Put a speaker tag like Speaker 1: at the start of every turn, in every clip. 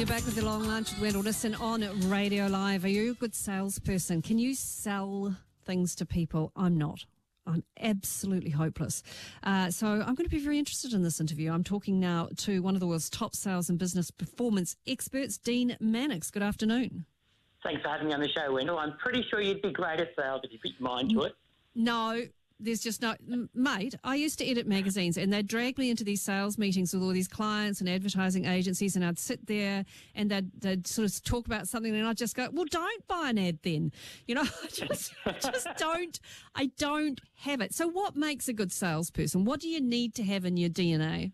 Speaker 1: You're back with the long lunch with Wendyl Nissen on Radio Live. Are you a good salesperson? Can you sell things to people? I'm not. I'm absolutely hopeless. So I'm going to be very interested in this interview. I'm talking now to one of the world's top sales and business performance experts, Dean Mannix. Good afternoon.
Speaker 2: Thanks for having me on the show, Wendyl. I'm pretty sure you'd be great at sales if you put your mind to it.
Speaker 1: No, there's just no... Mate, I used to edit magazines and they'd drag me into these sales meetings with all these clients and advertising agencies, and I'd sit there and they'd sort of talk about something and I'd just go, well, don't buy an ad then. You know, I don't have it. So what makes a good salesperson? What do you need to have in your DNA?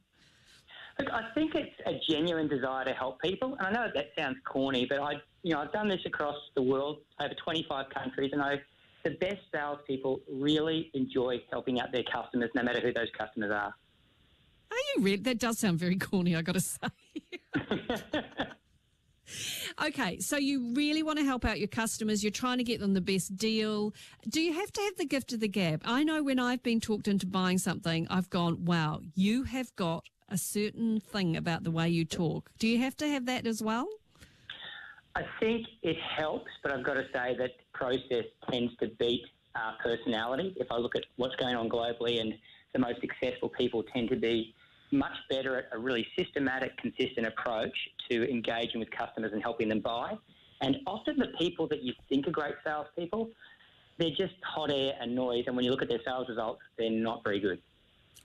Speaker 2: Look, I think it's a genuine desire to help people. And I know that sounds corny, but I've done this across the world, over 25 countries, and the best salespeople really enjoy helping out their customers, no matter who those customers are.
Speaker 1: Are you really? That does sound very corny, I got to say. Okay, so you really want to help out your customers. You're trying to get them the best deal. Do you have to have the gift of the gab? I know when I've been talked into buying something, I've gone, wow, you have got a certain thing about the way you talk. Do you have to have that as well?
Speaker 2: I think it helps, but I've got to say that process tends to beat personality. If I look at what's going on globally, and the most successful people tend to be much better at a really systematic, consistent approach to engaging with customers and helping them buy. And often the people that you think are great salespeople, they're just hot air and noise, and when you look at their sales results, they're not very good.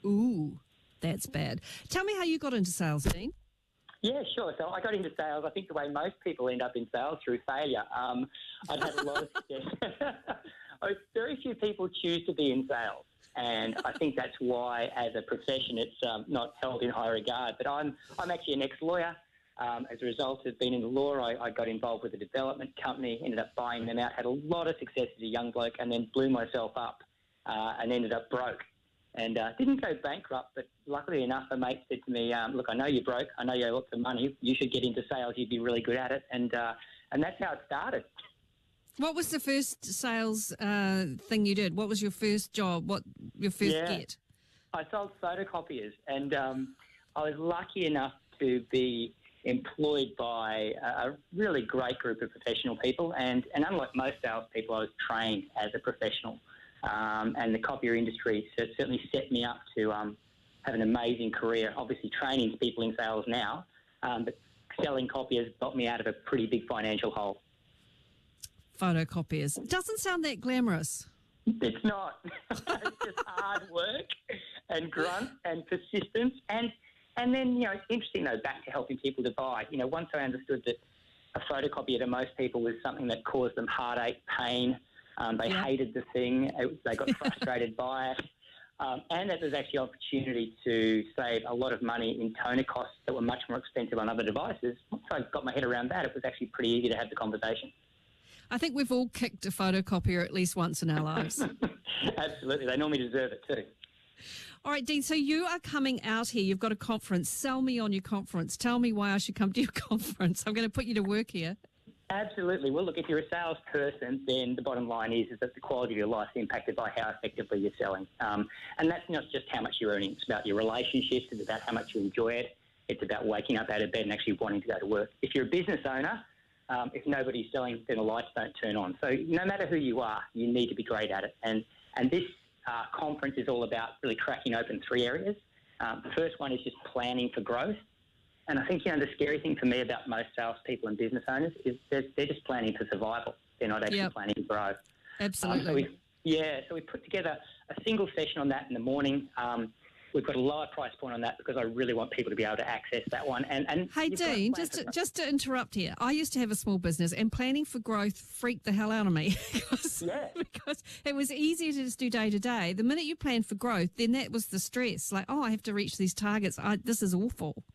Speaker 1: Ooh, that's bad. Tell me how you got into sales, Dean.
Speaker 2: Yeah, sure. So I got into sales, I think the way most people end up in sales, through failure. I've had a lot of success. Very few people choose to be in sales, and I think that's why, as a profession, it's not held in high regard. But I'm actually an ex-lawyer. As a result of being in the law, I got involved with a development company, ended up buying them out, had a lot of success as a young bloke, and then blew myself up and ended up broke. And didn't go bankrupt, but luckily enough, a mate said to me, look, I know you're broke. I know you have lots of money. You should get into sales. You'd be really good at it. And that's how it started.
Speaker 1: What was the first sales thing you did? What was your first job? What your first get?
Speaker 2: I sold photocopiers, and I was lucky enough to be employed by a really great group of professional people. And unlike most salespeople, I was trained as a professional. And the copier industry certainly set me up to have an amazing career. Obviously, training people in sales now, but selling copiers got me out of a pretty big financial hole.
Speaker 1: Photocopiers. It doesn't sound that glamorous.
Speaker 2: It's not. It's just hard work and grunt and persistence. And then, it's interesting, though, back to helping people to buy. Once I understood that a photocopier to most people was something that caused them heartache, pain. They hated the thing. They got frustrated by it. And that there's actually opportunity to save a lot of money in toner costs that were much more expensive on other devices. Once I got my head around that, it was actually pretty easy to have the conversation.
Speaker 1: I think we've all kicked a photocopier at least once in our lives.
Speaker 2: Absolutely. They normally deserve it too.
Speaker 1: All right, Dean, so you are coming out here. You've got a conference. Sell me on your conference. Tell me why I should come to your conference. I'm going to put you to work here. Absolutely.
Speaker 2: Well, look, if you're a salesperson, then the bottom line is that the quality of your life is impacted by how effectively you're selling. And that's not just how much you're earning. It's about your relationships. It's about how much you enjoy it. It's about waking up out of bed and actually wanting to go to work. If you're a business owner, if nobody's selling, then the lights don't turn on. So no matter who you are, you need to be great at it. And this conference is all about really cracking open three areas. The first one is just planning for growth. And I think, the scary thing for me about most salespeople and business owners is they're just planning for survival. They're not actually planning to grow.
Speaker 1: Absolutely.
Speaker 2: So we put together a single session on that in the morning. We've got a lower price point on that because I really want people to be able to access that one. And
Speaker 1: hey, Dean, just to interrupt here, I used to have a small business, and planning for growth freaked the hell out of me because it was easier to just do day to day. The minute you plan for growth, then that was the stress. Like, I have to reach these targets. This is awful.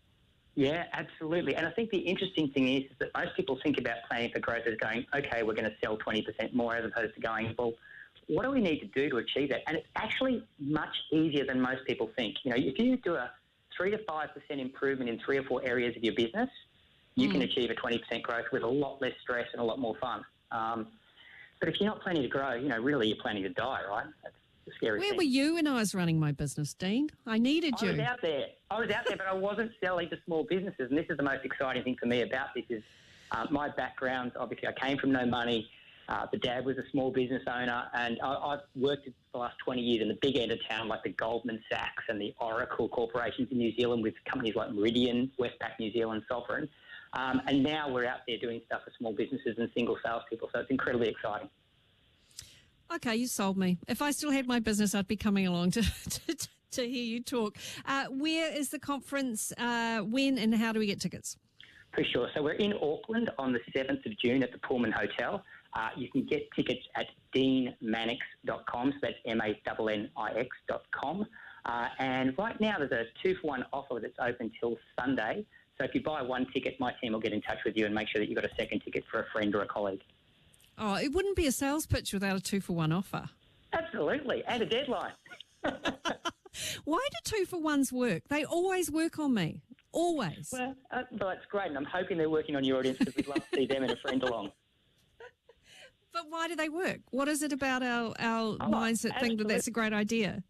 Speaker 2: Yeah, absolutely. And I think the interesting thing is that most people think about planning for growth as going, okay, we're going to sell 20% more, as opposed to going, well, what do we need to do to achieve that? And it's actually much easier than most people think. If you do a 3 to 5% improvement in 3 or 4 areas of your business, you can achieve a 20% growth with a lot less stress and a lot more fun. But if you're not planning to grow, really you're planning to die, right? the scary
Speaker 1: Where
Speaker 2: thing.
Speaker 1: were you when I was running my business, Dean? I needed you.
Speaker 2: I was out there, but I wasn't selling to small businesses. And this is the most exciting thing for me about this is my background. Obviously, I came from no money. The dad was a small business owner, and I've worked for the last 20 years in the big end of town, like the Goldman Sachs and the Oracle corporations in New Zealand, with companies like Meridian, Westpac, New Zealand, Sovereign. And now we're out there doing stuff for small businesses and single salespeople. So it's incredibly exciting.
Speaker 1: Okay, you sold me. If I still had my business, I'd be coming along to hear you talk. Where is the conference? When and how do we get tickets?
Speaker 2: For sure. So we're in Auckland on the 7th of June at the Pullman Hotel. You can get tickets at deanmannix.com, so that's MANNIX.com. And right now there's a 2-for-1 offer that's open till Sunday. So if you buy one ticket, my team will get in touch with you and make sure that you've got a second ticket for a friend or a colleague.
Speaker 1: Oh, it wouldn't be a sales pitch without a 2-for-1 offer.
Speaker 2: Absolutely, and a deadline.
Speaker 1: Why do 2-for-1s work? They always work on me. Always.
Speaker 2: Well, that's great, and I'm hoping they're working on your audience because we'd love to see them and a friend along.
Speaker 1: But why do they work? What is it about our mindset thing that that's a great idea?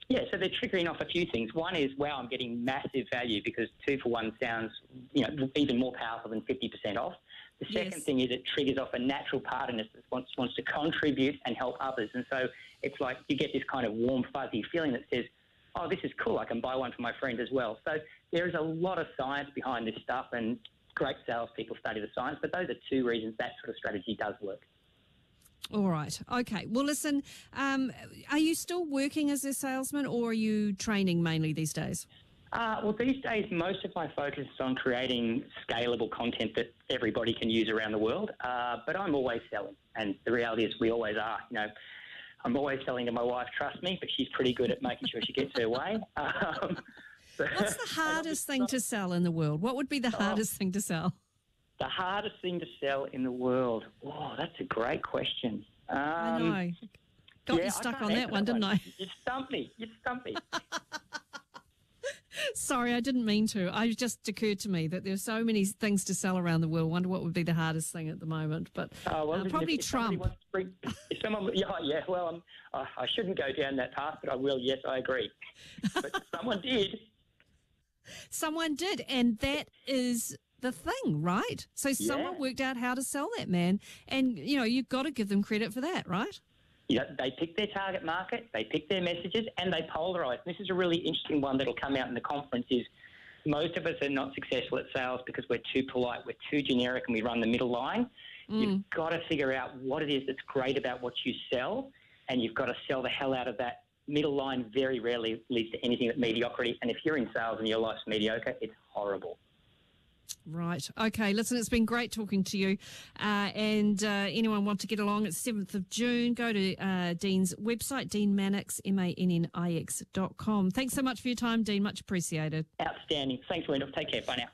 Speaker 2: Yeah, so they're triggering off a few things. One is, wow, I'm getting massive value because 2-for-1 sounds, even more powerful than 50% off. The second thing is it triggers off a natural part in us that wants to contribute and help others. And so it's like you get this kind of warm, fuzzy feeling that says, oh, this is cool, I can buy one for my friend as well. So there is a lot of science behind this stuff, and great salespeople study the science, but those are two reasons that sort of strategy does work.
Speaker 1: All right. Okay. Well, listen, are you still working as a salesman, or are you training mainly these days?
Speaker 2: Well, these days, most of my focus is on creating scalable content that everybody can use around the world. But I'm always selling, and the reality is we always are. I'm always selling to my wife, trust me, but she's pretty good at making sure she gets her way.
Speaker 1: What's the hardest thing to sell in the world? What would be the hardest thing to sell?
Speaker 2: The hardest thing to sell in the world? Oh, that's a great question.
Speaker 1: I know. Got you stuck on that one, didn't I?
Speaker 2: You stumped me.
Speaker 1: Sorry, I didn't mean to. It just occurred to me that there's so many things to sell around the world. I wonder what would be the hardest thing at the moment. But probably Trump. I shouldn't go down that path, but I will. Yes, I agree. But someone did. Someone did, and that is the thing, right? So someone worked out how to sell that, man. And, you've got to give them credit for that, right?
Speaker 2: Yeah, they pick their target market, they pick their messages, and they polarise. This is a really interesting one that'll come out in the conference is most of us are not successful at sales because we're too polite, we're too generic, and we run the middle line. You've got to figure out what it is that's great about what you sell, and you've got to sell the hell out of that. Middle line very rarely leads to anything but mediocrity, and if you're in sales and your life's mediocre, it's horrible.
Speaker 1: Right. Okay. Listen, it's been great talking to you. And anyone want to get along, it's 7th of June. Go to Dean's website, deanmannix, MANNIX.com. Thanks so much for your time, Dean. Much appreciated.
Speaker 2: Outstanding. Thanks, Wendyl. Take care. Bye now.